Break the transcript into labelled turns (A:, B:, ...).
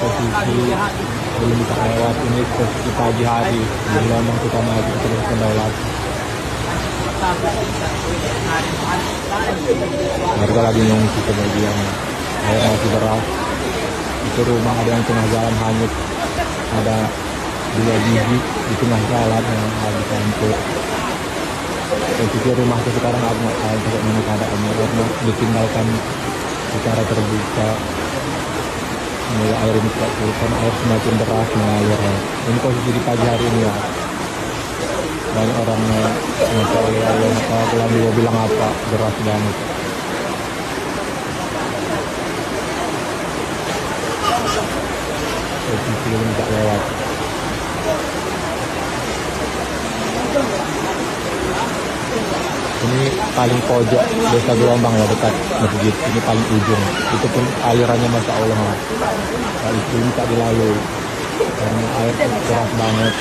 A: posisi belum bisa lewat. Ini posisi pagi hari, memang kita maju terus ke daulat. Warga lagi mengungsi kemudian air masih deras. Itu rumah ada yang tengah jalan hanyut, ada 2 biji di tengah jalan yang habis hancur. Posisi rumah itu sekarang agak bagaimana keadaannya, karena ditinggalkan secara terbuka. Mulai air ini tidak turun karena air semakin deras mengalir. Ini posisi di pagi hari ini ya. Banyak orang mencari air, kalau dia bilang apa, deras banget. Posisi belum bisa lewat. Ini paling pojok desa Gelombang ya, dekat masjid. Ini paling ujung. Itu pun alirannya Masya Allah. Kali ini tak dilalui karena air deras banget.